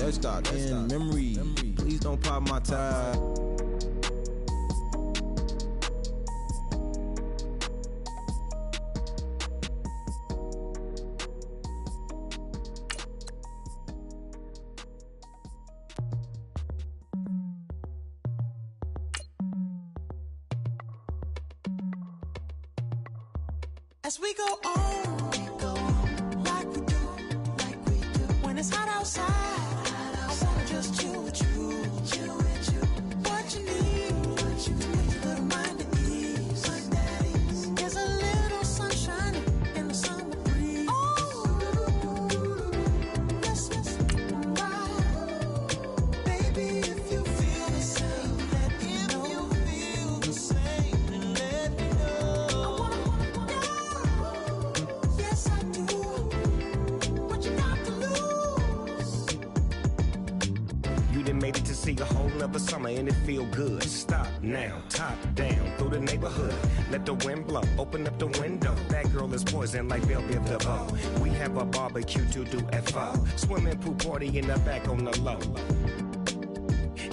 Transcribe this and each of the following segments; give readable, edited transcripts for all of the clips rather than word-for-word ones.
Let's start in memory. Please don't pop my tie. As we go on, like we do, when it's hot outside, I wanna just chill with you. What you need, a little mind at ease. There's a little sunshine in the summer breeze. Let's ride, baby, if you feel the same, let me know. Made it to see a whole nother summer and it feel good. Stop now, top down through the neighborhood. Let the wind blow, open up the window. That girl is poison like Belleville DeVoe. We have a barbecue to do FO. Swimming pool party in the back on the low.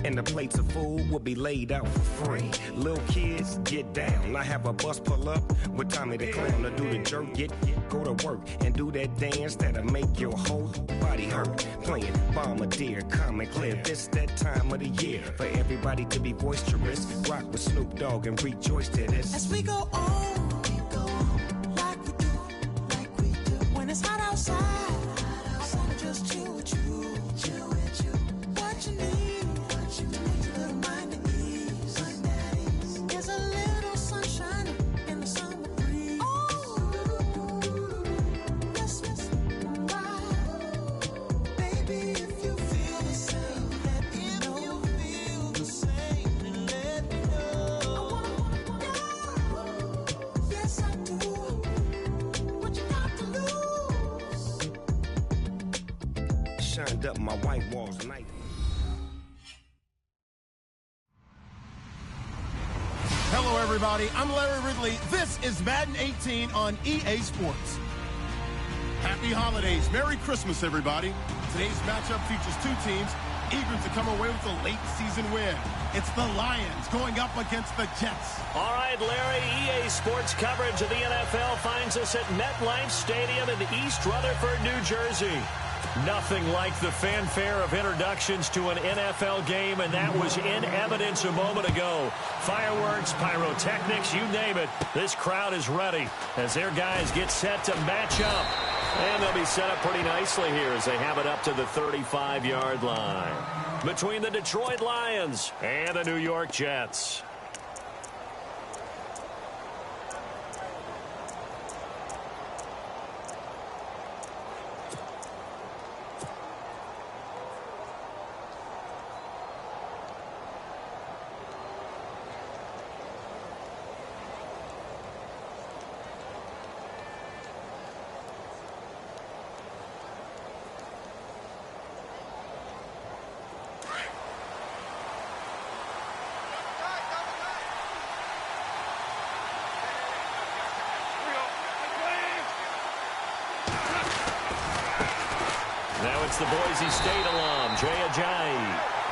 And the plates of food will be laid out for free. Little kids, get down. I have a bus pull up with Tommy the Clown to do the jerk, go to work and do that dance that'll make your whole body hurt. Playing Bombardier, Common Clear. This that time of the year for everybody to be boisterous. Rock with Snoop Dogg and rejoice to this. As we go on, like we do, when it's hot outside, I wanna just chill with you. What you need, a little mind at ease. There's a little sunshine in the summer breeze. Let's ride, baby, if you feel the same, let me know. I wanna go, yes I do. What you got to lose? Shined up my white walls night. Hello, everybody. I'm Larry Ridley. This is Madden 18 on EA Sports. Happy holidays. Merry Christmas, everybody. Today's matchup features two teams eager to come away with a late season win. It's the Lions going up against the Jets. All right, Larry, EA Sports coverage of the NFL finds us at MetLife Stadium in East Rutherford, New Jersey. Nothing like the fanfare of introductions to an NFL game, and that was in evidence a moment ago. Fireworks, pyrotechnics, you name it. This crowd is ready as their guys get set to match up. And they'll be set up pretty nicely here as they have it up to the 35-yard line between the Detroit Lions and the New York Jets. Now it's the Boise State alum, Jay Ajayi.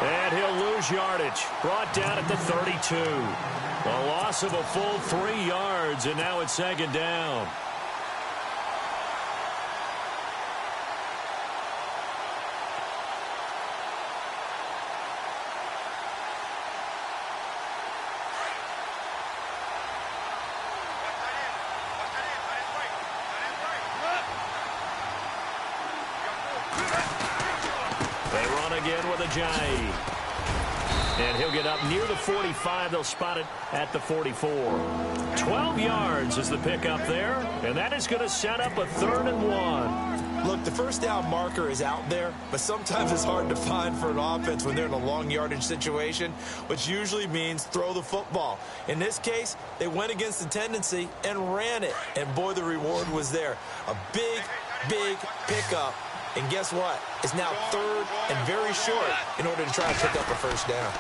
And he'll lose yardage. Brought down at the 32. A loss of a full 3 yards, and now it's second down. Again with Ajayi. And he'll get up near the 45. They'll spot it at the 44. 12 yards is the pickup there, and that is going to set up a 3rd and 1. Look, the first down marker is out there, but sometimes it's hard to find for an offense when they're in a long yardage situation, which usually means throw the football. In this case, they went against the tendency and ran it, and boy, the reward was there. A big, big pickup. And guess what? It's now 3rd and very short in order to try to pick up a first down.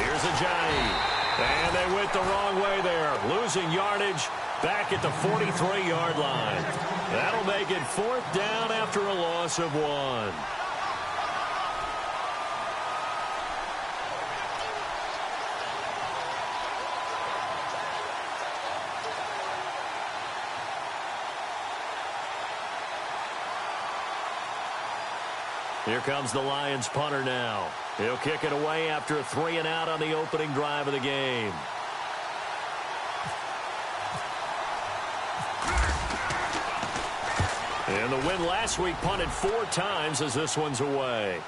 Here's Ajayi. And they went the wrong way there. Losing yardage back at the 43-yard line. That'll make it 4th down after a loss of 1. Here comes the Lions punter now. He'll kick it away after a 3-and-out on the opening drive of the game. And the win last week punted 4 times as this one's away.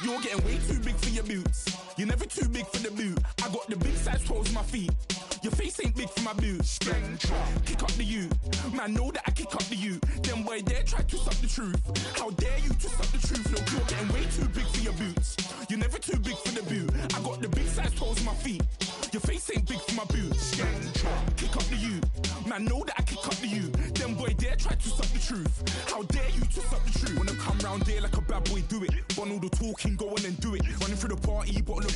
You're getting way too big for your boots. You're never too big for the boot. I got the big size toes on my feet. Your face ain't big for my boots. Kick up the you. Man, know that I kick up the you. Them boy there try to suck the truth. How dare you to suck the truth? Look, you're getting way too big for your boots. You're never too big for the boot. I got the big size toes on my feet. Your face ain't big for my boots. Kick up the you. Man, know that I kick up the you. Them boy there try to suck the truth. How dare you to suck the truth? Wanna come round there like a bad boy, do it. Want all the talking, go on and do it. Running through the party, bottle up.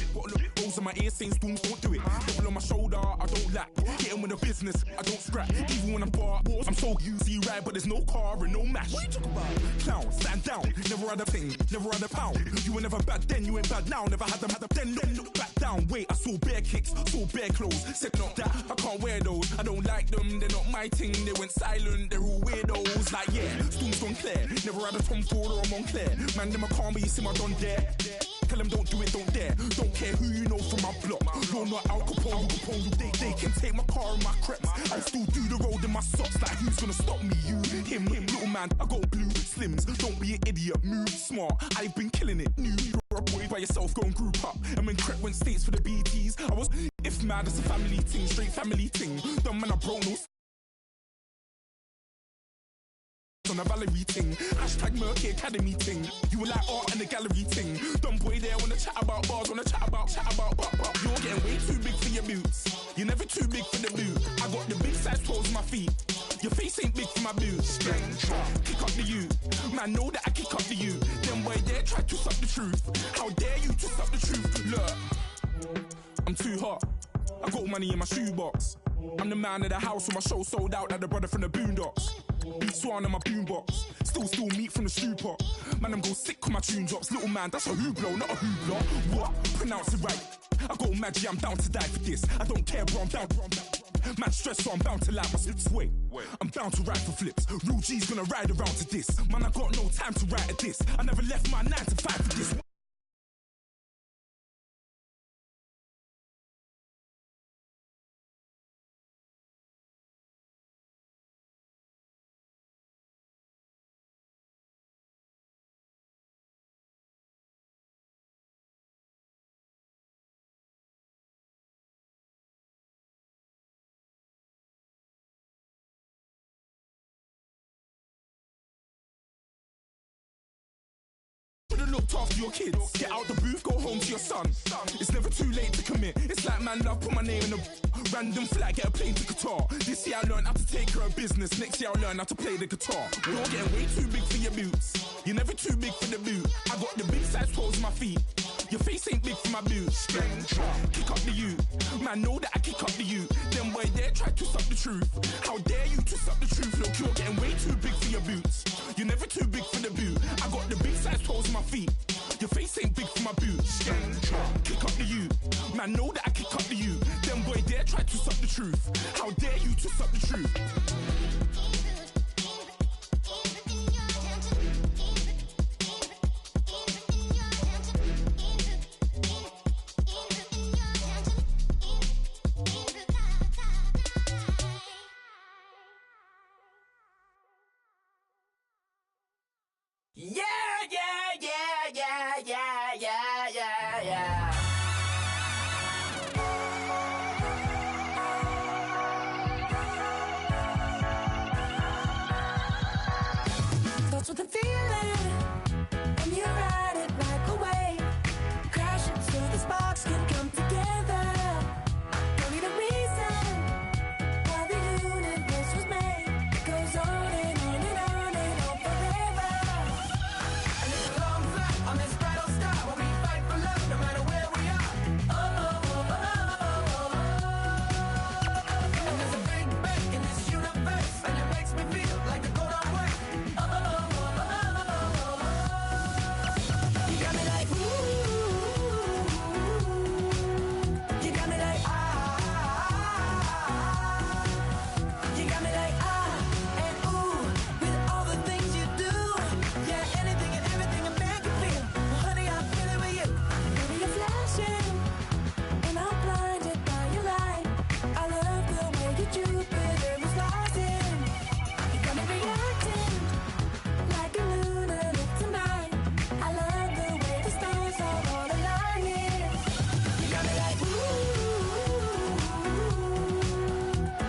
Rolls on my ear saying storms, don't do it. Double on my shoulder, I don't lack. Getting with the business, I don't scrap. Even when I'm bar, I'm so easy ride, but there's no car and no match. What you talk about? Clown, stand down. Never had a thing, never had a pound. You were never bad then, you ain't bad now. Never had them, then look back down. Wait, I saw bare kicks, saw bare clothes. Said not that, I can't wear those. I don't like them, they're not my thing. They went silent, they're all weirdos. Like yeah, storm's gone clear. Never had a Tom Ford or a Montclair. Man, them I can't, but you see my done there. Tell them don't do it, don't dare. Don't care who you know from my block. You're not Al Capone, they can take my car and my creps. I still do the road in my socks. Like who's gonna stop me? You, him, little man. I got blue slims. Don't be an idiot, move smart. I've been killing it. New, you're a boy by yourself, go and group up. And when Crep went states for the BTs, I was if mad, it's a family thing, straight family thing. Dumb man, I broke no. On a Valerie ting, hashtag Murky Academy ting. You were like art and the gallery ting. Dumb boy there wanna chat about bars, wanna chat about. You're getting way too big for your boots. You're never too big for the boot. I got the big size toes on my feet. Your face ain't big for my boots. Kick up the you. Man, know that I kick up the you. Them boy there try to suck the truth. How dare you to suck the truth? Look, I'm too hot. I got money in my shoebox. I'm the man of the house when my show sold out like the brother from the Boondocks. Beat Swan in my boombox. Still meat from the stew pot. Man, I'm go sick when my tune drops. Little man, that's a hooplo, not a hoopla. What? Pronounce it right. I go magic, I'm down to die for this. I don't care, bro, I'm down. Man, stress, so I'm bound to lie my slips. Wait, I'm bound to ride for flips. Real G's gonna ride around to this. Man, I got no time to write at this. I never left my 9 to 5 for this. Looked after your kids. Get out the booth, go home to your son. It's never too late to commit. It's like man love, put my name in a random flat, get a plane to Qatar. This year I learned how to take care of business. Next year I'll learn how to play the guitar. You're getting way too big for your boots. You're never too big for the boot. I got the big size toes on my feet. Your face ain't big for my boots. Kick up the you. Man, know that I kick up the you. Them boy there try to suck the truth. How dare you to suck the truth? Look, you're getting way too big for your boots. You're never too big for the boot. I got the big size toes on my feet. Your face ain't big for my boots. Kick up the you. Man, know that I kick up the you. Them boy there try to suck the truth. How dare you to suck the truth? Jupiter was rising. You got me reacting like a lunatic tonight. I love the way the stars are all aligning. You got me like ooh.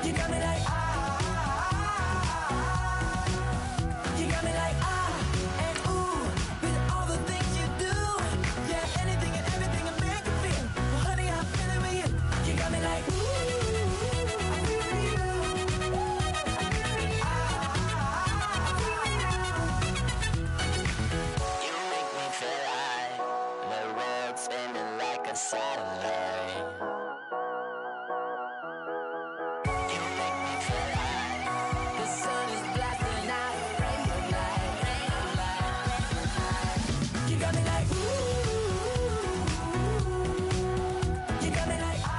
You got me like ah. You got me like ah and ooh with all the things you do. Yeah, anything and everything I make you feel. Well, honey, I'm feeling with you. You got me like ooh. You make me feel like the world's spinning like a satellite. You make me feel like the sun is blasting out a rainbow light, rainbow light. You got me like ooh. You got me like ah.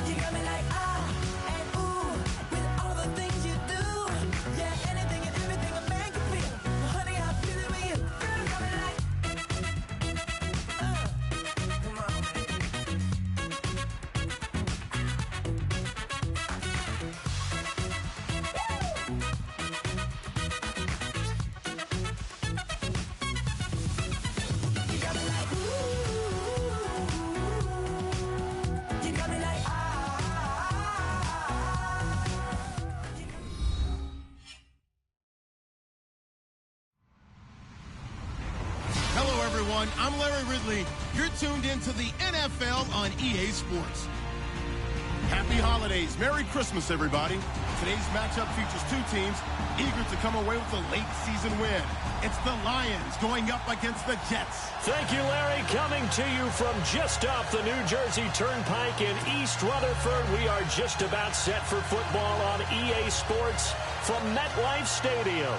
You got me like ah and ooh with all the things you do. Yeah, anything and everything I make you feel. Well, honey, I'm feeling with you. Girl, you got me like come on, baby. You got me like ooh. You got me like ah. Hello, everyone. I'm Larry Ridley. You're tuned into the NFL on EA Sports. Happy holidays. Merry Christmas, everybody. Today's matchup features two teams eager to come away with a late season win. It's the Lions going up against the Jets. Thank you, Larry. Coming to you from just off the New Jersey Turnpike in East Rutherford. We are just about set for football on EA Sports from MetLife Stadium.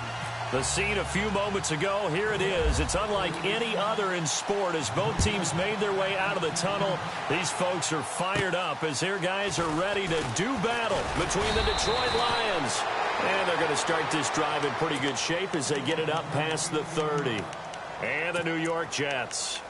The scene a few moments ago, here it is. It's unlike any other in sport as both teams made their way out of the tunnel. These folks are fired up as their guys are ready to do battle between the Detroit Lions. And they're going to start this drive in pretty good shape as they get it up past the 30. And the New York Jets.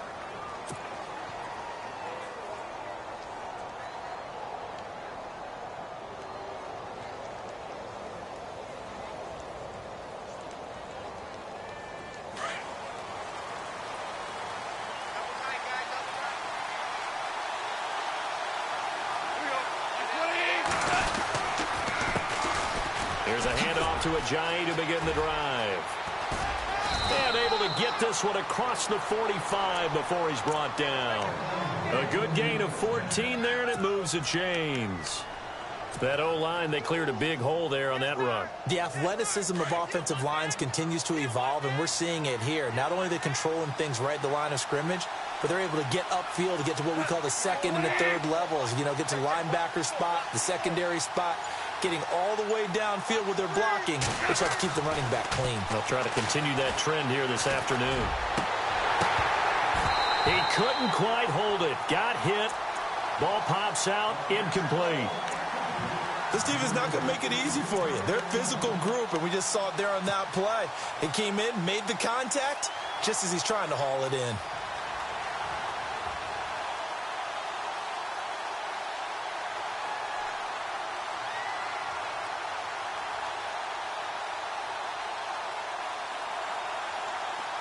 Here's a handoff to Ajayi to begin the drive. And able to get this one across the 45 before he's brought down. A good gain of 14 there, and it moves the chains. That O-line, they cleared a big hole there on that run. The athleticism of offensive lines continues to evolve, and we're seeing it here. Not only are they controlling things right at the line of scrimmage, but they're able to get upfield to get to what we call the second and the third levels. You know, get to the linebacker spot, the secondary spot, getting all the way downfield with their blocking, which helps keep the running back clean. They'll try to continue that trend here this afternoon. He couldn't quite hold it. Got hit. Ball pops out. Incomplete. This team is not going to make it easy for you. They're a physical group, and we just saw it there on that play. He came in, made the contact, just as he's trying to haul it in.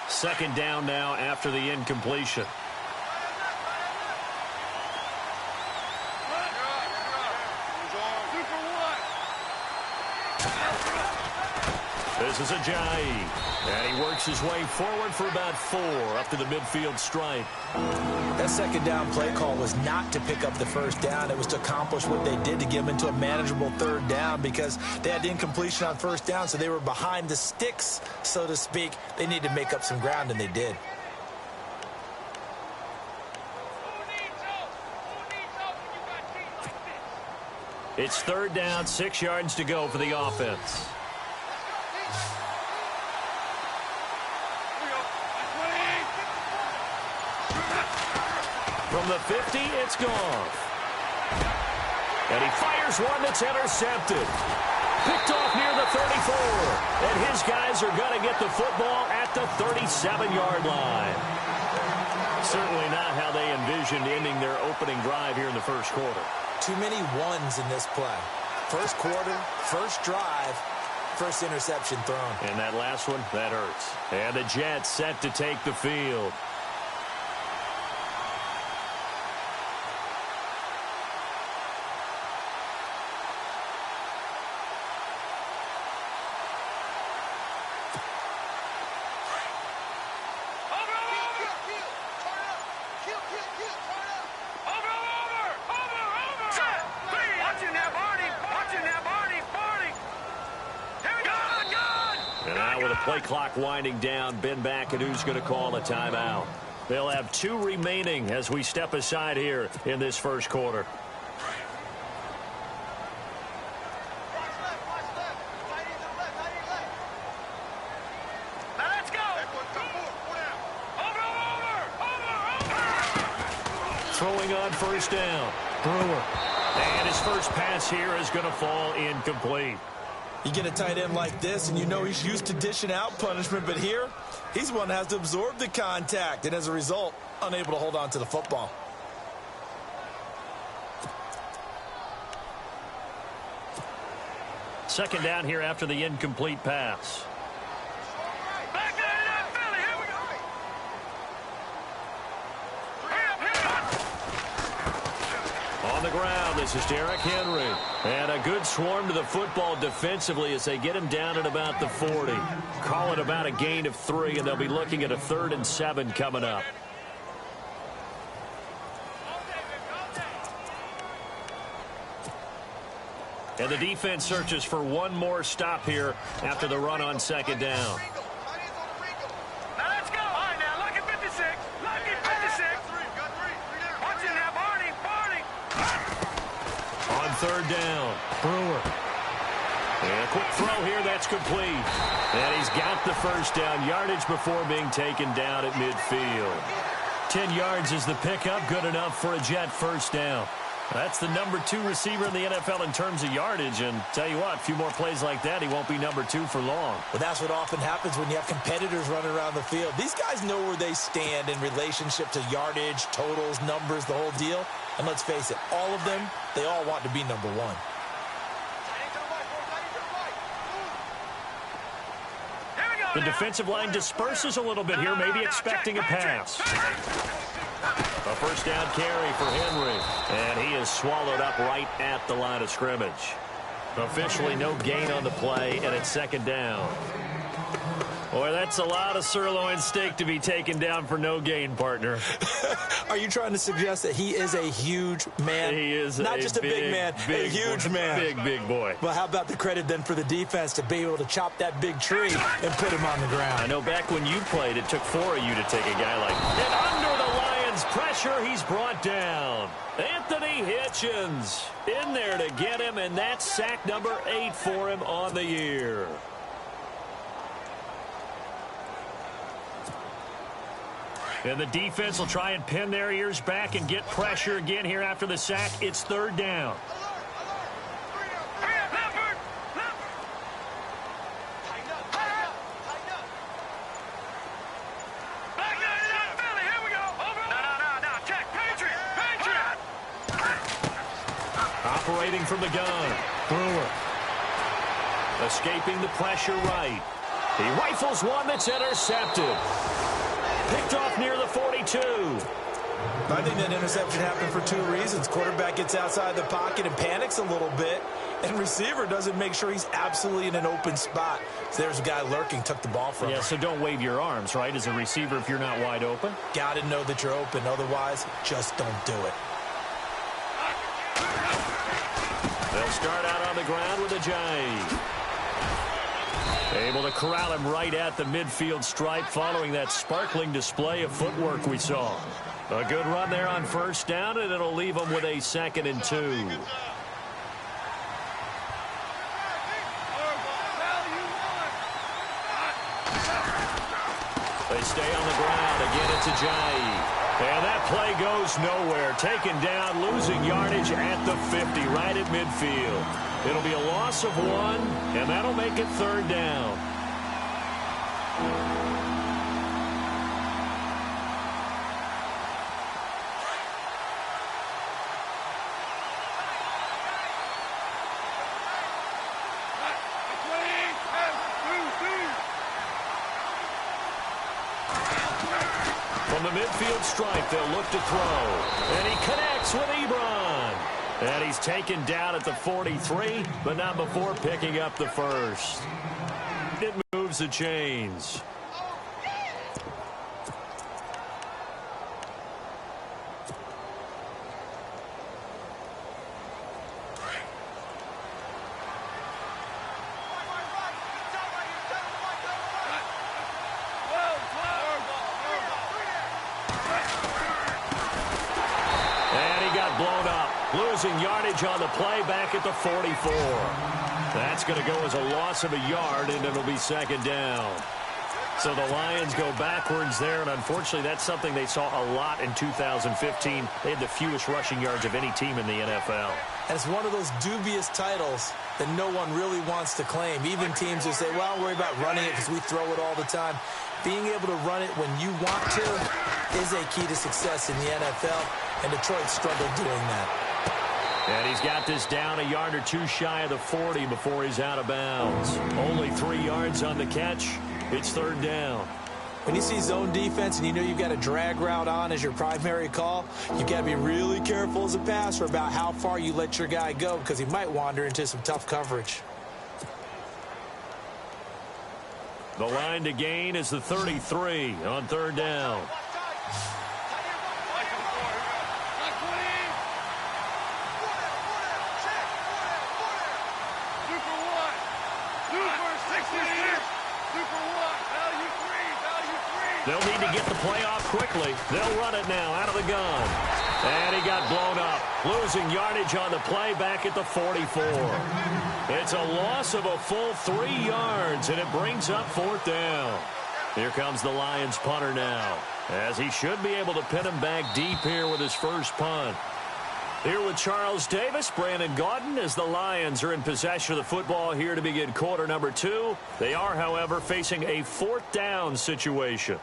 Second down now after the incompletion. This is Ajayi. And he works his way forward for about 4 up to the midfield stripe. That second down play call was not to pick up the first down. It was to accomplish what they did to get them into a manageable third down because they had the incompletion on first down, so they were behind the sticks, so to speak. They needed to make up some ground, and they did. It's third down, 6 yards to go for the offense. From the 50, it's gone. And he fires one that's intercepted. Picked off near the 34. And his guys are going to get the football at the 37-yard line. Certainly not how they envisioned ending their opening drive here in the first quarter. Too many ones in this play. First quarter, first drive, first interception thrown. And that last one, that hurts. And the Jets set to take the field. Play clock winding down. Ben back, and who's going to call a timeout? They'll have 2 remaining as we step aside here in this first quarter. Let's go. Throwing on first down. Brewer. And his first pass here is going to fall incomplete. You get a tight end like this, and you know he's used to dishing out punishment, but here, he's one that has to absorb the contact, and as a result, unable to hold on to the football. Second down here after the incomplete pass. On the ground, this is Derrick Henry. And a good swarm to the football defensively as they get him down at about the 40. Call it about a gain of 3, and they'll be looking at a 3rd and 7 coming up. And the defense searches for one more stop here after the run on second down. Third down, Brewer. And a quick throw here, that's complete. And he's got the first down, yardage before being taken down at midfield. 10 yards is the pickup, good enough for a Jet first down. That's the number 2 receiver in the NFL in terms of yardage, and tell you what, a few more plays like that, he won't be number 2 for long. Well, that's what often happens when you have competitors running around the field. These guys know where they stand in relationship to yardage, totals, numbers, the whole deal. And let's face it, all of them, they all want to be number 1. The defensive line disperses a little bit here, maybe expecting a pass. A first down carry for Henry, and he is swallowed up right at the line of scrimmage. Officially no gain on the play, and it's second down. Boy, that's a lot of sirloin steak to be taken down for no gain, partner. Are you trying to suggest that he is a huge man? He is not just a big man, a huge man. Big boy. Well, how about the credit then for the defense to be able to chop that big tree and put him on the ground? I know back when you played, it took 4 of you to take a guy like that. And under the Lions' pressure, he's brought down. Anthony Hitchens in there to get him, and that's sack number 8 for him on the year. And the defense will try and pin their ears back and get pressure again here after the sack. It's third down. Operating from the gun. Brewer. Escaping the pressure right. He rifles one that's intercepted. Picked off near the 42. I think that interception happened for 2 reasons. Quarterback gets outside the pocket and panics a little bit, and receiver doesn't make sure he's absolutely in an open spot. So there's a guy lurking, took the ball from him. Yeah, so don't wave your arms, right, as a receiver if you're not wide open. Got to know that you're open. Otherwise, just don't do it. They'll start out on the ground with a J. Able to corral him right at the midfield stripe following that sparkling display of footwork we saw. A good run there on first down, and it'll leave them with a 2nd and 2. They stay on the ground. Again, it's Ajayi. And that play goes nowhere. Taken down, losing yardage at the 50, right at midfield. It'll be a loss of 1, and that'll make it third down. midfield stripe, they'll look to throw. And he connects with Ebron. And he's taken down at the 43, but not before picking up the first. It moves the chains. Blown up, losing yardage on the play back at the 44. That's going to go as a loss of a yard, and it'll be second down. So the Lions go backwards there, and unfortunately that's something they saw a lot in 2015. They had the fewest rushing yards of any team in the NFL. And it's one of those dubious titles that no one really wants to claim. Even teams who say, well, I'll worry about running it because we throw it all the time. Being able to run it when you want to is a key to success in the NFL, and Detroit struggled doing that. And he's got this down a yard or two shy of the 40 before he's out of bounds. Only 3 yards on the catch. It's third down. When you see zone defense and you know you've got a drag route on as your primary call, you've got to be really careful as a passer about how far you let your guy go because he might wander into some tough coverage. The line to gain is the 33 on third down. They'll need to get the play off quickly. They'll run it now out of the gun. And he got blown up, losing yardage on the play back at the 44. It's a loss of a full 3 yards, and it brings up fourth down. Here comes the Lions punter now, as he should be able to pin him back deep here with his first punt. Here with Charles Davis, Brandon Gaudin, as the Lions are in possession of the football here to begin quarter number 2. They are, however, facing a fourth down situation.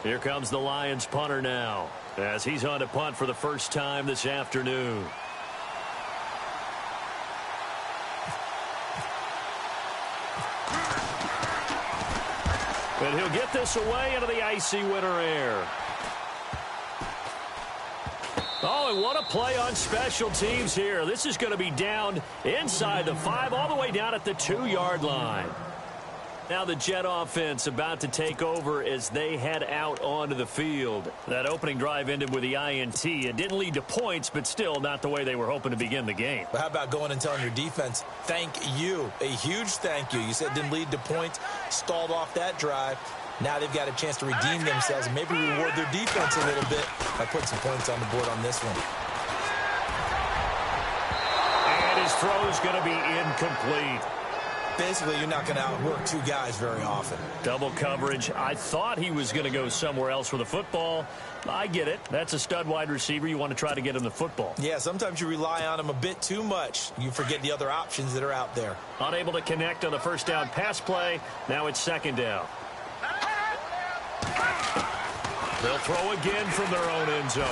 Here comes the Lions punter now, as he's on to punt for the first time this afternoon. And he'll get this away into the icy winter air. Oh, and what a play on special teams here. This is going to be down inside the 5, all the way down at the 2-yard line. Now the Jet offense about to take over as they head out onto the field. That opening drive ended with the INT. It didn't lead to points, but still not the way they were hoping to begin the game. But how about going and telling your defense, thank you, a huge thank you. You said it didn't lead to points, stalled off that drive. Now they've got a chance to redeem themselves and maybe reward their defense a little bit by putting some points on the board on this one. And his throw is going to be incomplete. Basically, you're not going to outwork 2 guys very often. Double coverage. I thought he was going to go somewhere else with the football. I get it. That's a stud wide receiver. You want to try to get him the football. Yeah, sometimes you rely on him a bit too much. You forget the other options that are out there. Unable to connect on the first down pass play. Now it's second down. They'll throw again from their own end zone.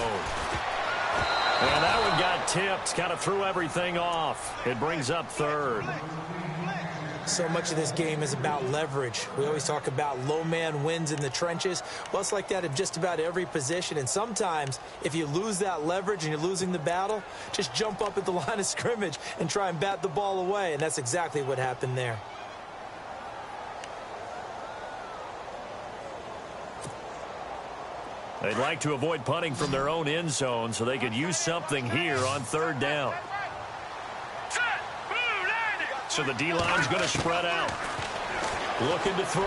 And that one got tipped. Kind of threw everything off. It brings up third. So much of this game is about leverage. We always talk about low man wins in the trenches. Well, it's like that in just about every position. And sometimes, if you lose that leverage and you're losing the battle, just jump up at the line of scrimmage and try and bat the ball away. And that's exactly what happened there. They'd like to avoid punting from their own end zone so they could use something here on third down. So the D-line's going to spread out. Looking to throw.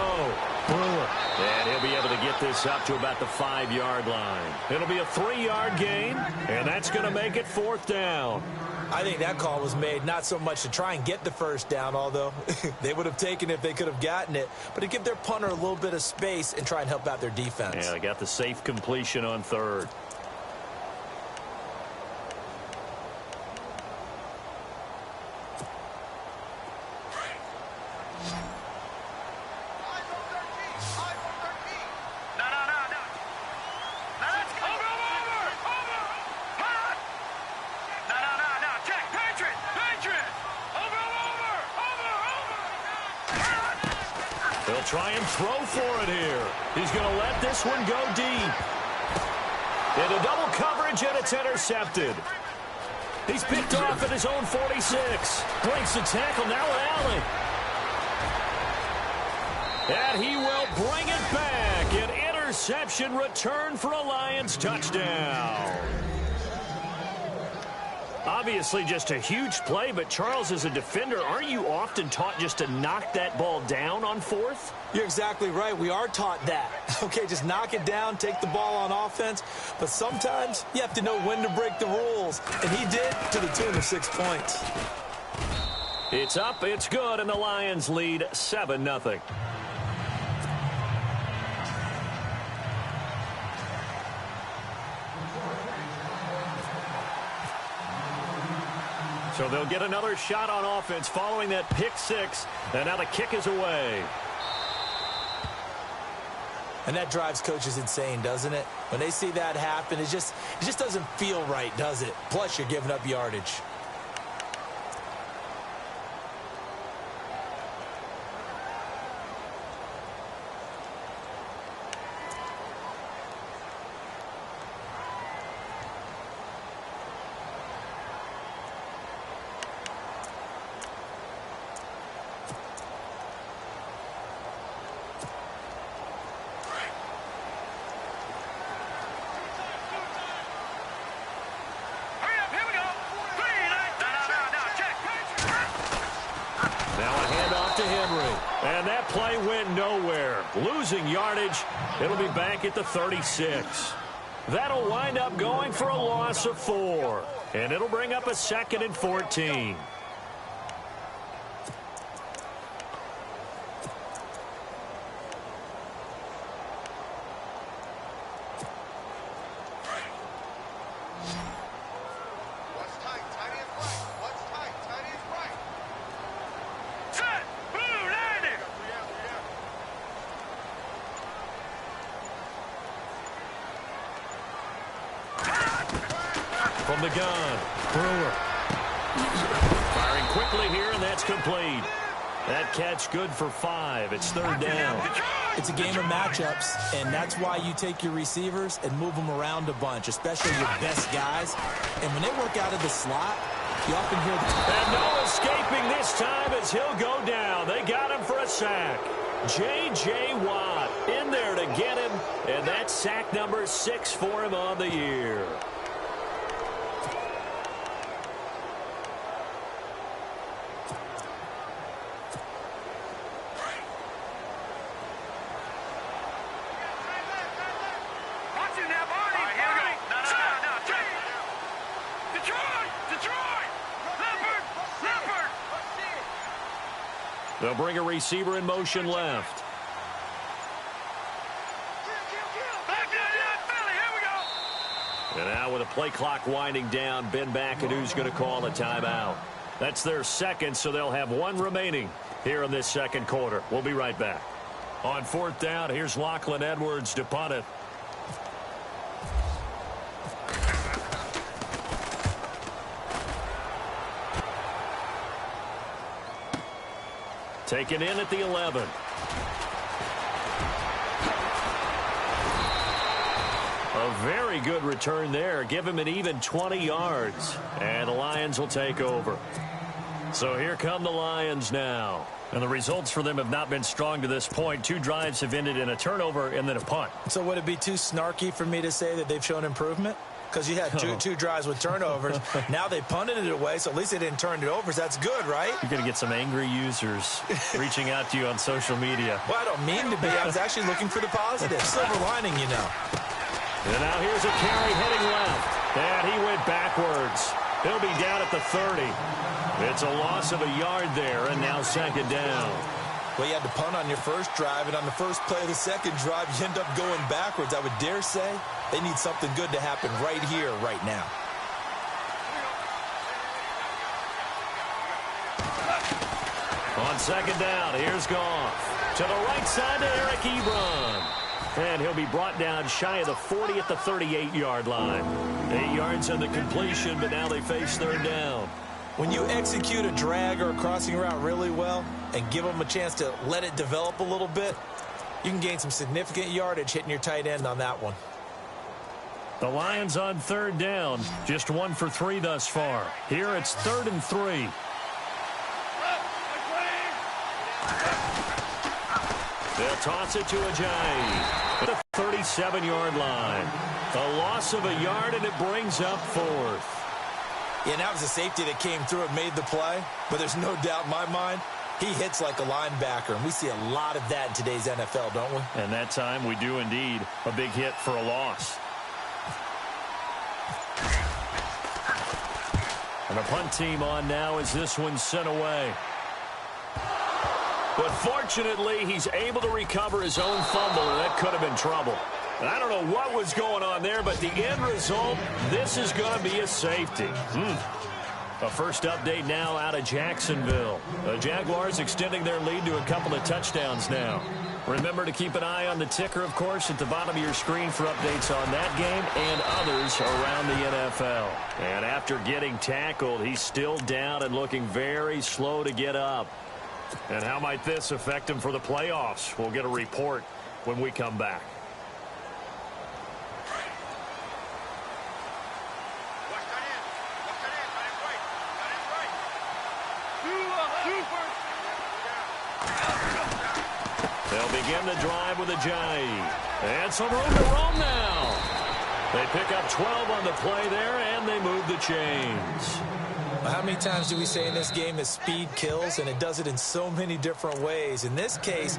And he'll be able to get this up to about the 5-yard line. It'll be a 3-yard gain, and that's going to make it fourth down. I think that call was made not so much to try and get the first down, although they would have taken it if they could have gotten it, but to give their punter a little bit of space and try and help out their defense. Yeah, they got the safe completion on third. They'll try and throw for it here. He's going to let this one go deep. Into double coverage, and it's intercepted. He's picked off at his own 46. Breaks the tackle, now an alley. And he will bring it back. An interception return for a Lions touchdown. Obviously just a huge play, but Charles, as a defender, aren't you often taught just to knock that ball down on fourth? You're exactly right. We are taught that. Okay, just knock it down, take the ball on offense. But sometimes you have to know when to break the rules. And he did, to the tune of 6 points. It's up, it's good, and the Lions lead 7-0. So they'll get another shot on offense following that pick six. And now the kick is away. And that drives coaches insane, doesn't it? When they see that happen, it just doesn't feel right, does it? Plus, you're giving up yardage. And that play went nowhere. Losing yardage. It'll be back at the 36. That'll wind up going for a loss of 4. And it'll bring up a 2nd and 14. From the gun, Brewer. Firing quickly here, and that's complete. That catch good for 5. It's 3rd down. It's a game of matchups, and that's why you take your receivers and move them around a bunch, especially your best guys. And when they work out of the slot, you often hear and no escaping this time as he'll go down. They got him for a sack. J.J. Watt in there to get him, and that's sack number 6 for him on the year. They'll bring a receiver in motion left. And now with the play clock winding down, Ben back, and who's going to call a timeout? That's their 2nd, so they'll have 1 remaining here in this 2nd quarter. We'll be right back. On 4th down, here's Lachlan Edwards to punt it. Taken in at the 11. A very good return there. Give him an even 20 yards. And the Lions will take over. So here come the Lions now. And the results for them have not been strong to this point. 2 drives have ended in a turnover and then a punt. So would it be too snarky for me to say that they've shown improvement? Because you had two drives with turnovers. Now they punted it away, so at least they didn't turn it over. So that's good, right? You're going to get some angry users reaching out to you on social media. Well, I don't mean to be. I was actually looking for the positive. Silver lining, you know. And now here's a carry heading left. And he went backwards. He'll be down at the 30. It's a loss of a yard there, and now 2nd down. Well, you had to punt on your first drive, and on the first play of the 2nd drive, you end up going backwards. I would dare say they need something good to happen right here, right now. On 2nd down, here's Goff. To the right side to Eric Ebron. And he'll be brought down shy of the 40 at the 38-yard line. 8 yards on the completion, but now they face 3rd down. When you execute a drag or a crossing route really well and give them a chance to let it develop a little bit, you can gain some significant yardage hitting your tight end on that one. The Lions on third down, just 1 for 3 thus far. Here it's 3rd and 3. They'll toss it to Ajayi at the 37-yard line. A loss of a yard, and it brings up 4th. Yeah, and that was a safety that came through and made the play, but there's no doubt in my mind he hits like a linebacker, and we see a lot of that in today's NFL, don't we? And that time we do indeed. A big hit for a loss. And the punt team on now as this one's sent away. But fortunately, he's able to recover his own fumble, and that could have been trouble. And I don't know what was going on there, but the end result, this is going to be a safety. A first update now out of Jacksonville. The Jaguars extending their lead to a couple of touchdowns now. Remember to keep an eye on the ticker, of course, at the bottom of your screen for updates on that game and others around the NFL. And after getting tackled, he's still down and looking very slow to get up. And how might this affect him for the playoffs? We'll get a report when we come back. They'll begin the drive with Ajayi. And some room to roam now. They pick up 12 on the play there, and they move the chains. How many times do we say in this game that speed kills, and it does it in so many different ways? In this case,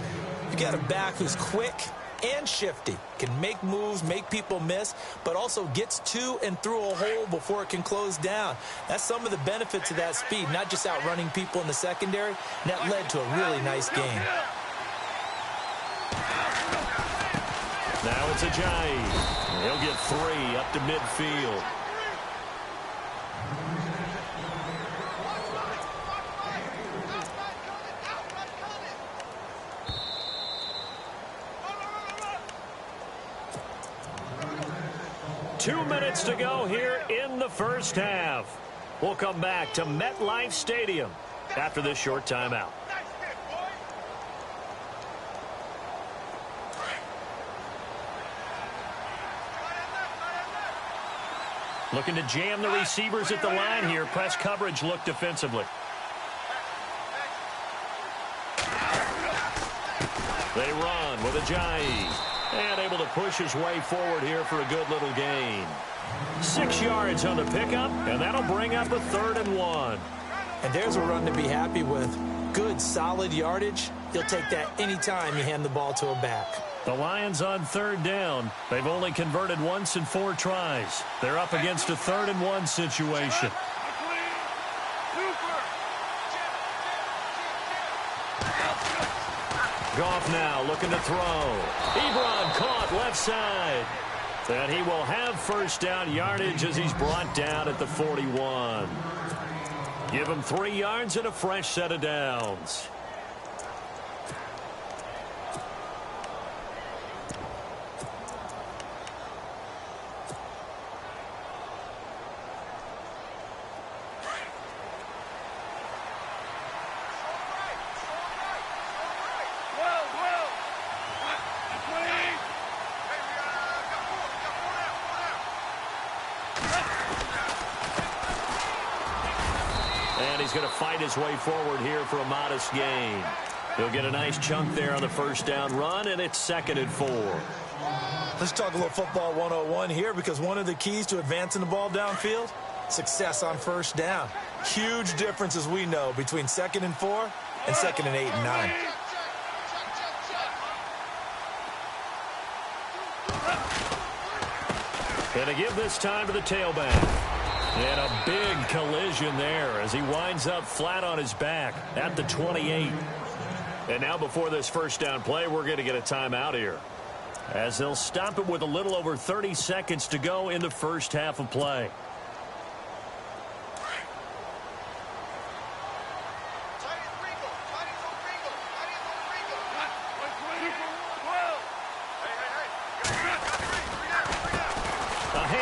you got a back who's quick and shifty, can make moves, make people miss, but also gets to and through a hole before it can close down. That's some of the benefits of that speed, not just outrunning people in the secondary, and that led to a really nice game. Now it's Ajayi. He'll get 3 up to midfield. Two minutes to go here in the first half. We'll come back to MetLife Stadium after this short timeout. Looking to jam the receivers at the line here. Press coverage look defensively. They run with Ajayi. And able to push his way forward here for a good little gain. 6 yards on the pickup, and that'll bring up a 3rd and 1. And there's a run to be happy with. Good, solid yardage. He'll take that anytime you hand the ball to a back. The Lions on 3rd down. They've only converted once in 4 tries. They're up against a 3rd and 1 situation. Goff now looking to throw. Ebron caught left side. And he will have first down yardage as he's brought down at the 41. Give him 3 yards and a fresh set of downs. He's going to fight his way forward here for a modest gain. He'll get a nice chunk there on the first down run, and it's 2nd and 4. Let's talk a little football 101 here, because one of the keys to advancing the ball downfield, success on first down. Huge difference, as we know, between 2nd and 4 and 2nd and 8 and 9. Going to give this time to the tailback. And a big collision there as he winds up flat on his back at the 28. And now before this first down play, we're going to get a timeout here, as they'll stop it with a little over 30 seconds to go in the first half of play.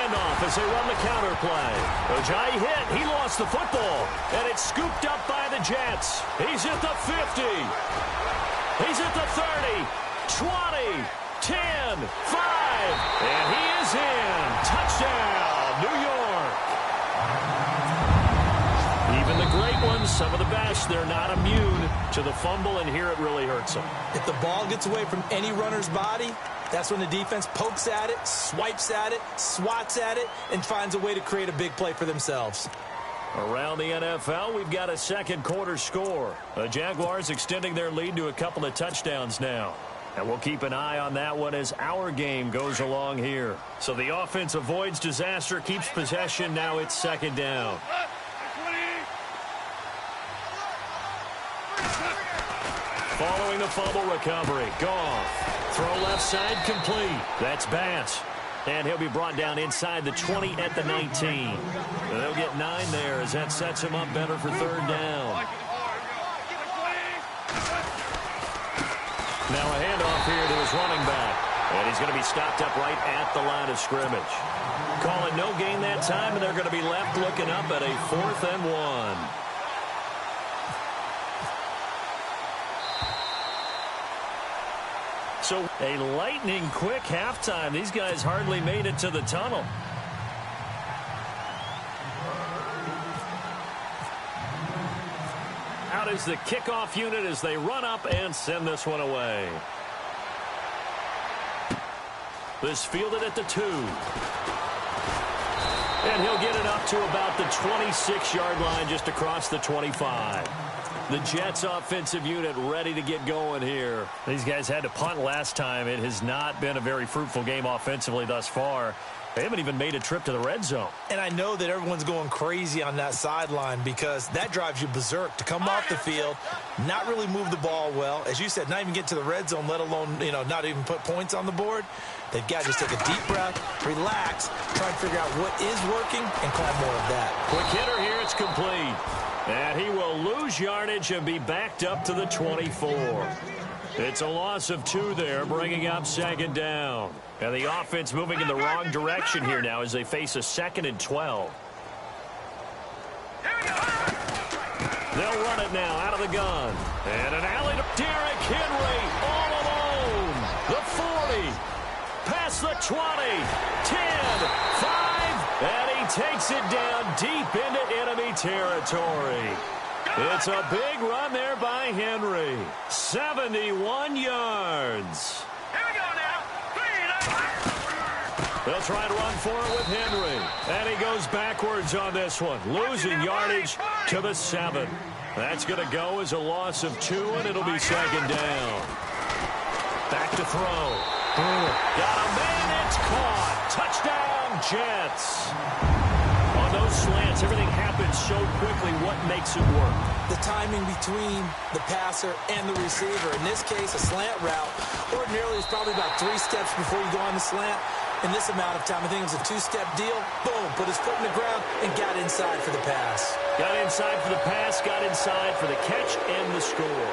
handoff as they run the counter play. Ojai hit. He lost the football. And it's scooped up by the Jets. He's at the 50. He's at the 30. 20. 10. 5. And he is in. Touchdown, New York. Even the great ones, some of the best, they're not immune to the fumble, and here it really hurts them. If the ball gets away from any runner's body, that's when the defense pokes at it, swipes at it, swats at it, and finds a way to create a big play for themselves. Around the NFL, we've got a second quarter score. The Jaguars extending their lead to a couple of touchdowns now. And we'll keep an eye on that one as our game goes along here. So the offense avoids disaster, keeps possession. Now it's second down. Following the fumble recovery, Goff. Throw left side complete. That's Bass. And he'll be brought down inside the 20 at the 19. They'll get 9 there as that sets him up better for third down. Now a handoff here to his running back. And he's going to be stopped up right at the line of scrimmage. Calling no gain that time, and they're going to be left looking up at a 4th and 1. So a lightning quick halftime. These guys hardly made it to the tunnel. Out is the kickoff unit as they run up and send this one away. This fielded at the 2. And he'll get it up to about the 26-yard line, just across the 25. The Jets offensive unit ready to get going here. These guys had to punt last time. It has not been a very fruitful game offensively thus far. They haven't even made a trip to the red zone. And I know that everyone's going crazy on that sideline because that drives you berserk to come off the field, not really move the ball well. As you said, not even get to the red zone, let alone, not even put points on the board. They've got to just take a deep breath, relax, try and figure out what is working, and call more of that. Quick hitter here, it's complete. And he will lose yardage and be backed up to the 24. It's a loss of 2 there, bringing up second down. And the offense moving in the wrong direction here now as they face a 2nd and 12. They'll run it now out of the gun. And an alley to Derrick Henry all alone. The 40. Past the 20. 10. 5. And he takes it down deep into enemy territory. It's a big run there by Henry. 71 yards. Here we go now. They'll try to run for it with Henry. And he goes backwards on this one. Losing yardage to the 7. That's going to go as a loss of 2, and it'll be second down. Back to throw. Got a man, it's caught. Touchdown, Jets. On those slants, everything happens so quickly. What makes it work? The timing between the passer and the receiver. In this case, a slant route. Ordinarily, it's probably about 3 steps before you go on the slant. In this amount of time, I think it was a 2-step deal. Boom, put his foot in the ground and got inside for the pass. Got inside for the pass, got inside for the catch and the score.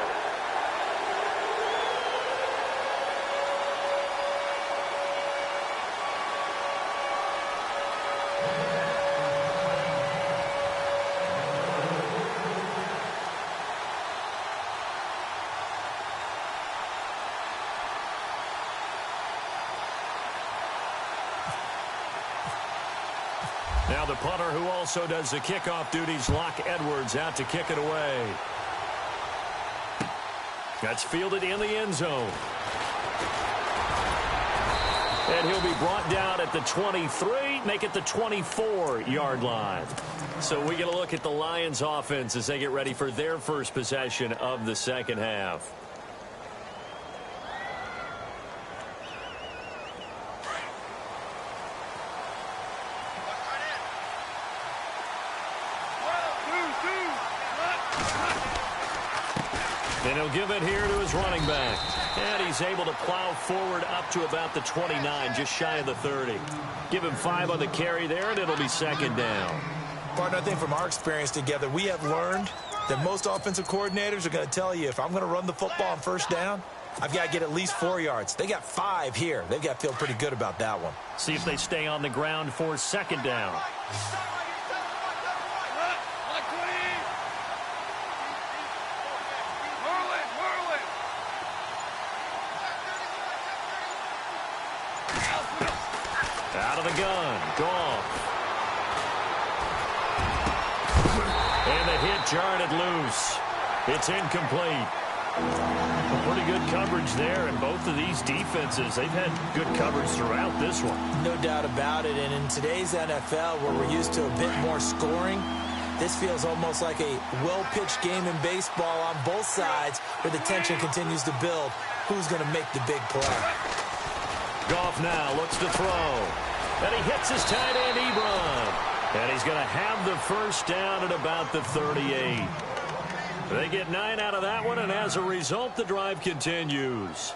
Now the punter who also does the kickoff duties, Locke Edwards, out to kick it away. That's fielded in the end zone. And he'll be brought down at the 23, make it the 24-yard line. So we get a look at the Lions offense as they get ready for their first possession of the second half. And he'll give it here to his running back. And he's able to plow forward up to about the 29, just shy of the 30. Give him 5 on the carry there, and it'll be second down. Partner, I think from our experience together, we have learned that most offensive coordinators are going to tell you, if I'm going to run the football on first down, I've got to get at least 4 yards. They got 5 here. They've got to feel pretty good about that one. See if they stay on the ground for second down. Out of the gun, Goff. And the hit jarred it loose. It's incomplete. Pretty good coverage there, and both of these defenses, they've had good coverage throughout this one. No doubt about it, and in today's NFL, where we're used to a bit more scoring, this feels almost like a well-pitched game in baseball on both sides, where the tension continues to build. Who's going to make the big play? Goff now looks to throw. And he hits his tight end, Ebron. And he's going to have the first down at about the 38. They get 9 out of that one, and as a result, the drive continues.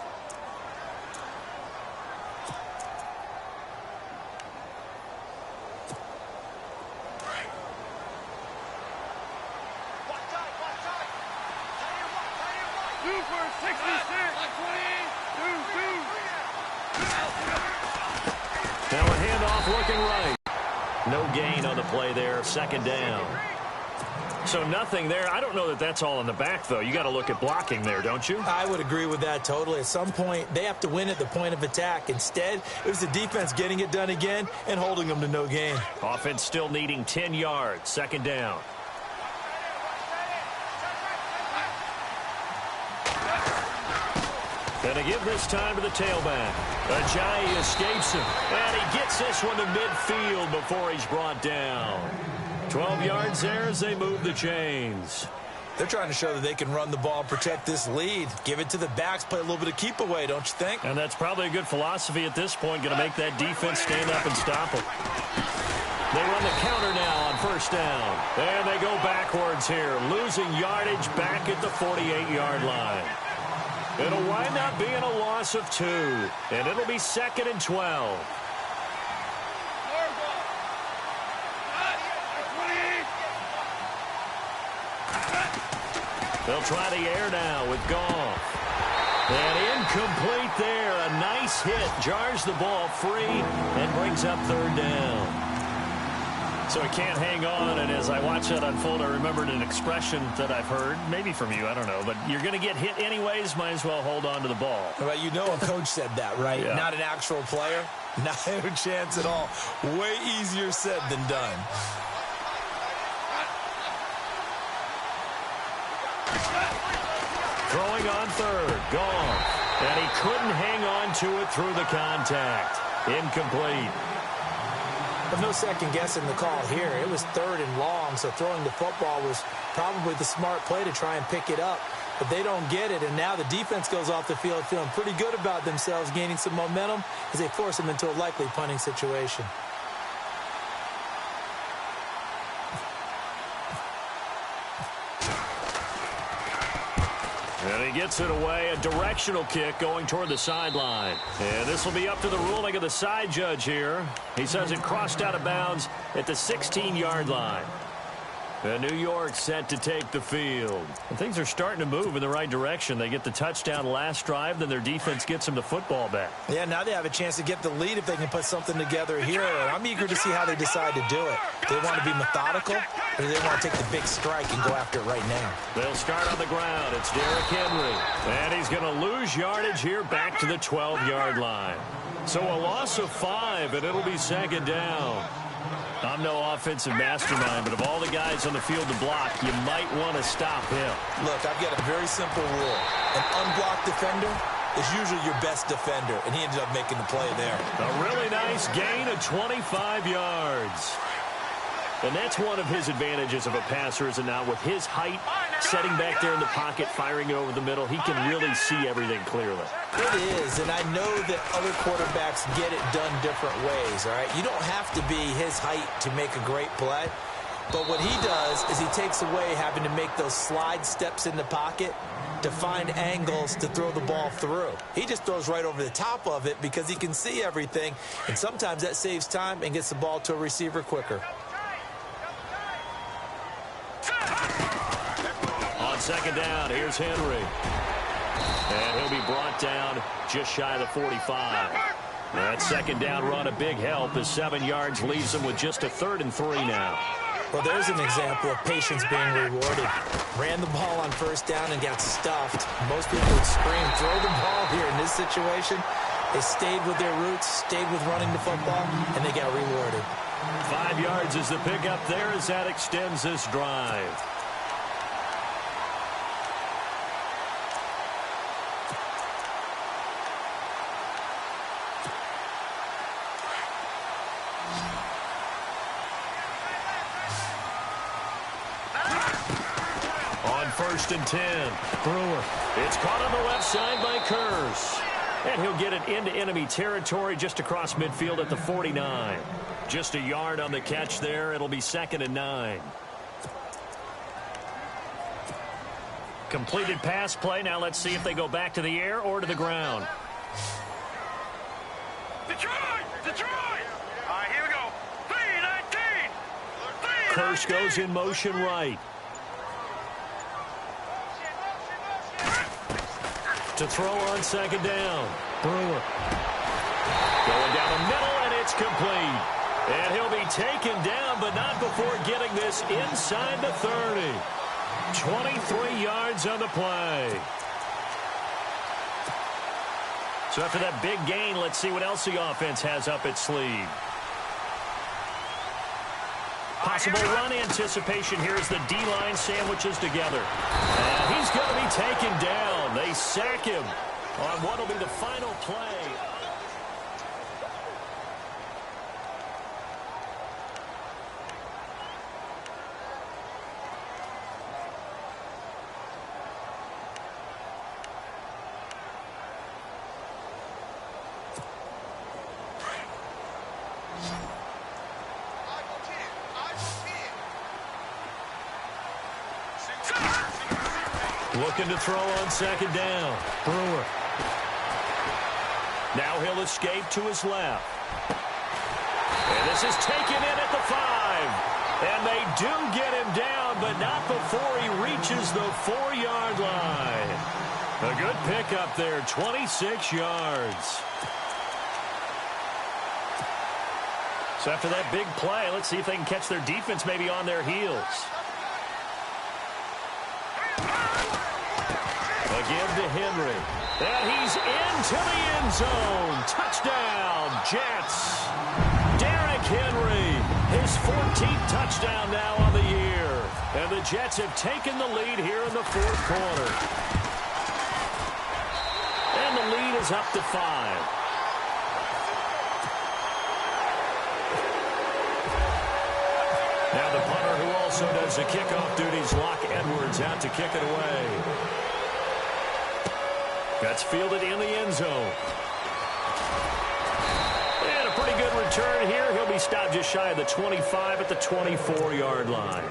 Now a handoff looking right. No gain on the play there, second down. So nothing there. I don't know that that's all in the back, though. You got to look at blocking there, don't you? I would agree with that totally. At some point, they have to win at the point of attack. Instead, it was the defense getting it done again and holding them to no gain. Offense still needing 10 yards, second down. And to give this time to the tailback. Ajayi escapes him. And he gets this one to midfield before he's brought down. 12 yards there as they move the chains. They're trying to show that they can run the ball and protect this lead. Give it to the backs, play a little bit of keep away, don't you think? And that's probably a good philosophy at this point. Going to make that defense stand up and stop them. They run the counter now on first down. And they go backwards here, losing yardage back at the 48-yard line. It'll wind up being a loss of 2, and it'll be 2nd and 12. They'll try the air now with Goff. And incomplete there. A nice hit. Jars the ball free and brings up third down. So he can't hang on, and as I watch that unfold, I remembered an expression that I've heard, maybe from you, I don't know, but you're going to get hit anyways, might as well hold on to the ball. Well, you know a coach said that, right? Yeah. Not an actual player. Not a chance at all. Way easier said than done. Throwing on third, Goff. And he couldn't hang on to it through the contact. Incomplete. But no second guessing the call here. It was 3rd and long, so throwing the football was probably the smart play to try and pick it up. But they don't get it, and now the defense goes off the field feeling pretty good about themselves, gaining some momentum as they force them into a likely punting situation. And he gets it away, a directional kick going toward the sideline. And this will be up to the ruling of the side judge here. He says it crossed out of bounds at the 16-yard line. And New York set to take the field. And things are starting to move in the right direction. They get the touchdown last drive, then their defense gets them the football back. Yeah, now they have a chance to get the lead if they can put something together here. And I'm eager to see how they decide to do it. Do they want to be methodical, or do they want to take the big strike and go after it right now? They'll start on the ground. It's Derrick Henry. And he's going to lose yardage here back to the 12-yard line. So a loss of 5, and it'll be second down. I'm no offensive mastermind, but of all the guys on the field to block, you might want to stop him. Look, I've got a very simple rule. An unblocked defender is usually your best defender, and he ended up making the play there. A really nice gain of 25 yards. And that's one of his advantages of a passer, is it not? With his height, setting back there in the pocket, firing it over the middle, he can really see everything clearly. It is, and I know that other quarterbacks get it done different ways, all right? You don't have to be his height to make a great play, but what he does is he takes away having to make those slide steps in the pocket to find angles to throw the ball through. He just throws right over the top of it because he can see everything, and sometimes that saves time and gets the ball to a receiver quicker. On second down, here's Henry. And he'll be brought down just shy of the 45. That second down run, a big help as 7 yards leaves him with just a 3rd and 3 now. Well, there's an example of patience being rewarded. Ran the ball on first down and got stuffed. Most people would scream, throw the ball here. In this situation, they stayed with their roots, stayed with running the football, and they got rewarded. 5 yards is the pickup there as that extends this drive. On 1st and 10, Brewer. It's caught on the left side by Kurz. And he'll get it into enemy territory just across midfield at the 49. Just a yard on the catch there. It'll be 2nd and 9. Completed pass play. Now let's see if they go back to the air or to the ground. Detroit! Detroit! All right, here we go. 319! Kurz goes in motion right. To throw on 2nd down. Brewer. Going down the middle, and it's complete. And he'll be taken down, but not before getting this inside the 30. 23 yards on the play. So after that big gain, let's see what else the offense has up its sleeve. Possible run anticipation here as the D-line sandwiches together. And he's going to be taken down. They sack him on what will be the final play. Looking to throw on 2nd down. Brewer. Now he'll escape to his left. And this is taken in at the 5. And they do get him down, but not before he reaches the 4-yard line. A good pickup there, 26 yards. So after that big play, let's see if they can catch their defense maybe on their heels. Again to Henry. And he's into the end zone. Touchdown, Jets. Derrick Henry, his 14th touchdown now on the year. And the Jets have taken the lead here in the 4th quarter. And the lead is up to 5. Now the punter who also does the kickoff duties, Locke Edwards, out to kick it away. That's fielded in the end zone. And a pretty good return here. He'll be stopped just shy of the 25 at the 24-yard line.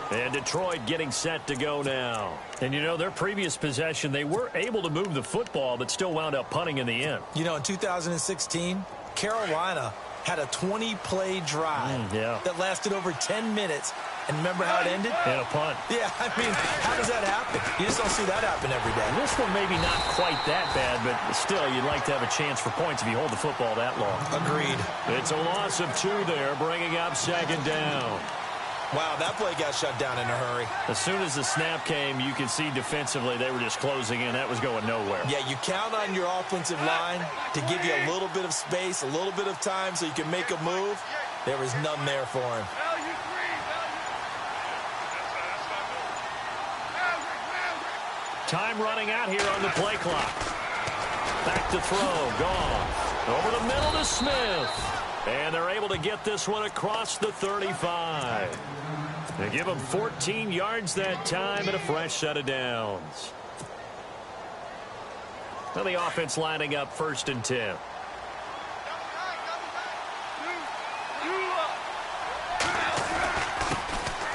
And Detroit getting set to go now. And, you know, their previous possession, they were able to move the football, but still wound up punting in the end. You know, in 2016, Carolina had a 20-play drive that lasted over 10 minutes. And remember how it ended? And a punt. Yeah, I mean, how does that happen? You just don't see that happen every day. This one maybe not quite that bad, but still, you'd like to have a chance for points if you hold the football that long. Agreed. It's a loss of 2 there, bringing up 2nd down. Wow, that play got shut down in a hurry. As soon as the snap came, you could see defensively they were just closing in. That was going nowhere. Yeah, you count on your offensive line to give you a little bit of space, a little bit of time so you can make a move. There was none there for him. Time running out here on the play clock. Back to throw. Gone. Over the middle to Smith. And they're able to get this one across the 35. They give them 14 yards that time and a fresh set of downs. Now the offense lining up 1st and 10.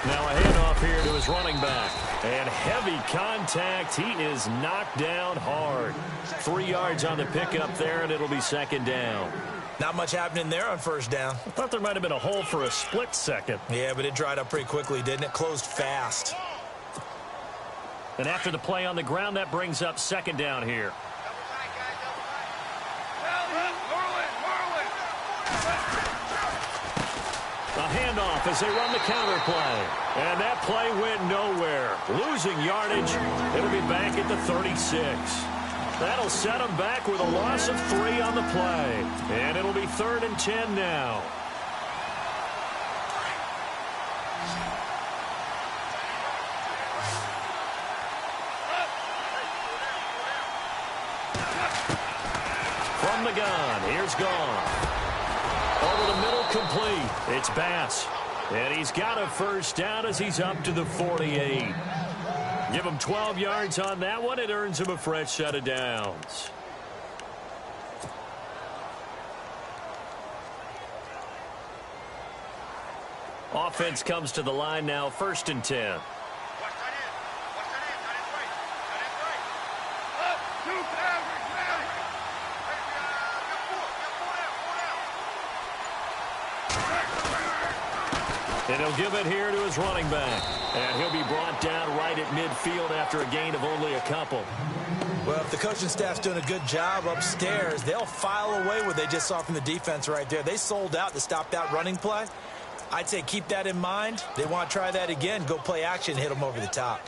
Now a handoff here to his running back. And heavy contact. He is knocked down hard. 3 yards on the pickup there, and it'll be 2nd down. Not much happening there on 1st down. I thought there might have been a hole for a split second. Yeah, but it dried up pretty quickly, didn't it? Closed fast. And after the play on the ground, that brings up second down here. A handoff as they run the counter play. And that play went nowhere. Losing yardage. It'll be back at the 36. That'll set them back with a loss of 3 on the play. And it'll be 3rd and 10 now. From the gun, here's Gone. Over the middle, complete. It's Bass. And he's got a first down as he's up to the 48. Give him 12 yards on that one. It earns him a fresh set of downs. Offense comes to the line now, 1st and 10. And he'll give it here to his running back. And he'll be brought down right at midfield after a gain of only a couple. Well, if the coaching staff's doing a good job upstairs, they'll file away what they just saw from the defense right there. They sold out to stop that running play. I'd say keep that in mind. They want to try that again. Go play action, hit them over the top.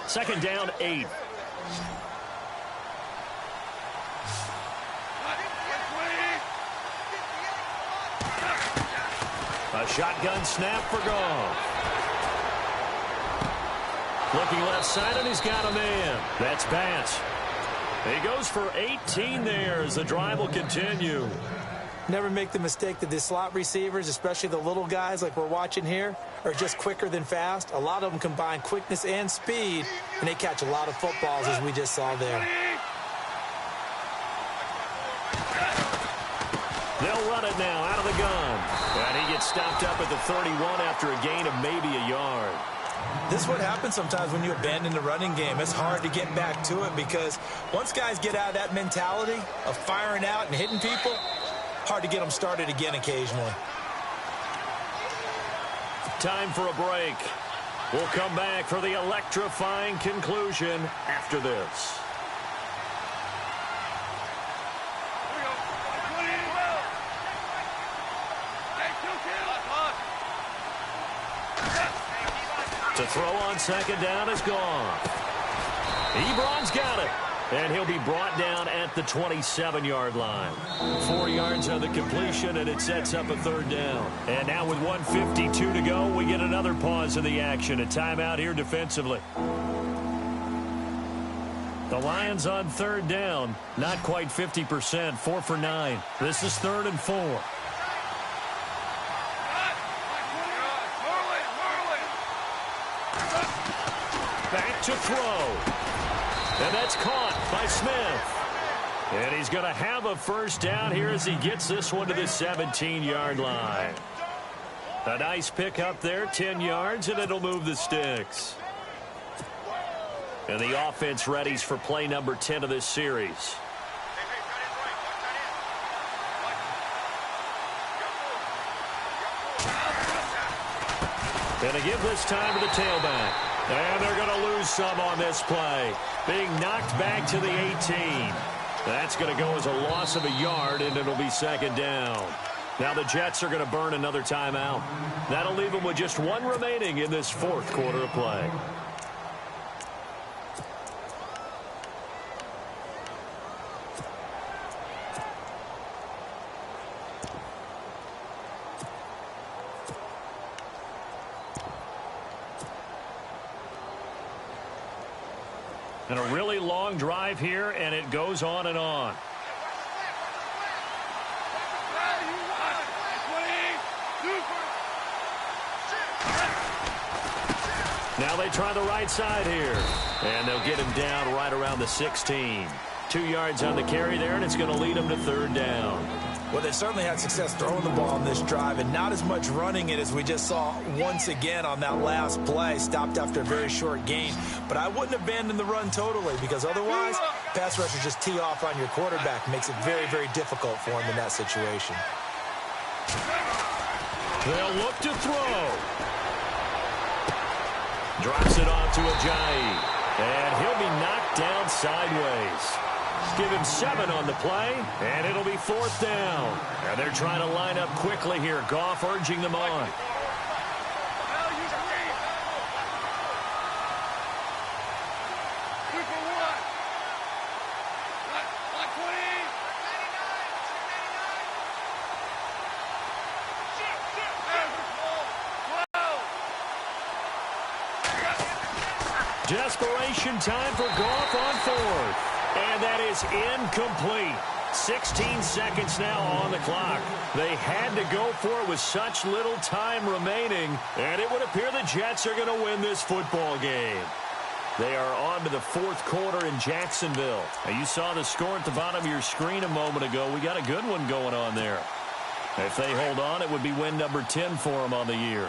2nd down, 8. A shotgun snap for Goff. Looking left side, and he's got a man. That's Bass. He goes for 18 there as the drive will continue. Never make the mistake that the slot receivers, especially the little guys like we're watching here, are just quicker than fast. A lot of them combine quickness and speed, and they catch a lot of footballs, as we just saw there. They'll run it now out of the gun. And he gets stopped up at the 31 after a gain of maybe a yard. This is what happens sometimes when you abandon the running game. It's hard to get back to it because once guys get out of that mentality of firing out and hitting people, hard to get them started again occasionally. Time for a break. We'll come back for the electrifying conclusion after this. To throw on 2nd down is Gone. Ebron's got it. And he'll be brought down at the 27-yard line. 4 yards on the completion, and it sets up a 3rd down. And now with 1:52 to go, we get another pause in the action. A timeout here defensively. The Lions on 3rd down. Not quite 50%. 4 for 9. This is 3rd and 4. Back to throw. And that's caught by Smith. And he's going to have a first down here as he gets this one to the 17-yard line. A nice pickup there, 10 yards, and it'll move the sticks. And the offense readies for play number 10 of this series. And to give this time to the tailback. And they're going to lose some on this play. Being knocked back to the 18. That's going to go as a loss of a yard, and it'll be 2nd down. Now the Jets are going to burn another timeout. That'll leave them with just 1 remaining in this 4th quarter of play. And a really long drive here, and it goes on and on. Now they try the right side here. And they'll get him down right around the 16. 2 yards on the carry there, and it's going to lead him to 3rd down. Well, they've certainly had success throwing the ball on this drive and not as much running it as we just saw once again on that last play. Stopped after a very short gain. But I wouldn't abandon the run totally because otherwise, pass rushers just tee off on your quarterback. Makes it very, very difficult for him in that situation. They'll look to throw. Drops it off to Ajayi. And he'll be knocked down sideways. Give him 7 on the play, and it'll be 4th down. And they're trying to line up quickly here. Goff urging them on. Desperation time for Goff on 4th. And that is incomplete. 16 seconds now on the clock. They had to go for it with such little time remaining. And it would appear the Jets are going to win this football game. They are on to the 4th quarter in Jacksonville. Now, you saw the score at the bottom of your screen a moment ago. We got a good one going on there. If they hold on, it would be win number 10 for them on the year.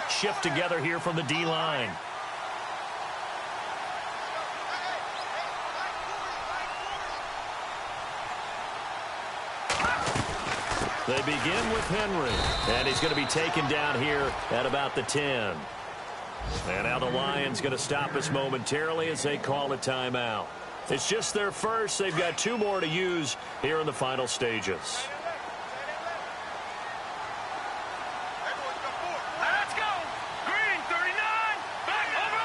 Shift together here from the D-line. They begin with Henry, and he's going to be taken down here at about the 10. And now the Lions going to stop us momentarily as they call a timeout. It's just their first. They've got 2 more to use here in the final stages. Let's go. Green, 39. Back over.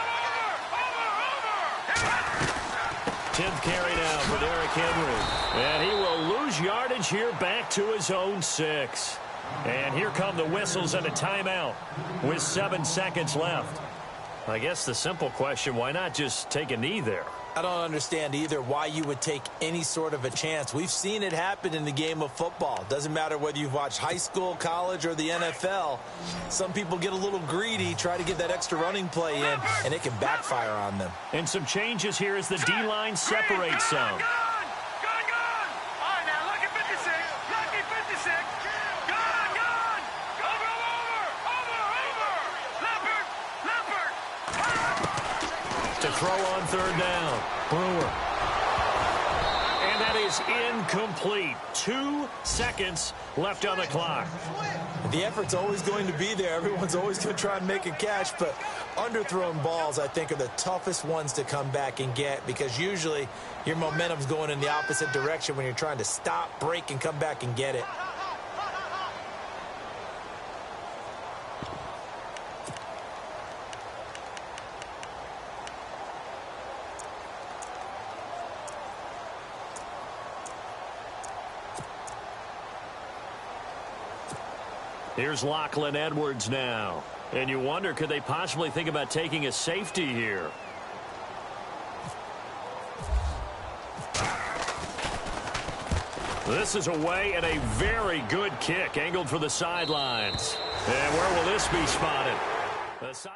10th carry now for Derrick Henry. And he will lose yardage here back to his own 6. And here come the whistles and a timeout with 7 seconds left. I guess the simple question, why not just take a knee there? I don't understand either why you would take any sort of a chance. We've seen it happen in the game of football. Doesn't matter whether you've watched high school, college, or the NFL. Some people get a little greedy, try to get that extra running play in, and it can backfire on them. And some changes here as the D-line separates some. To throw on 3rd down. Brewer. And that is incomplete. 2 seconds left on the clock. The effort's always going to be there. Everyone's always going to try and make a catch, but underthrown balls, I think, are the toughest ones to come back and get because usually your momentum's going in the opposite direction when you're trying to stop, break, and come back and get it. Here's Lachlan Edwards now. And you wonder, could they possibly think about taking a safety here? This is away and a very good kick angled for the sidelines. And where will this be spotted? The side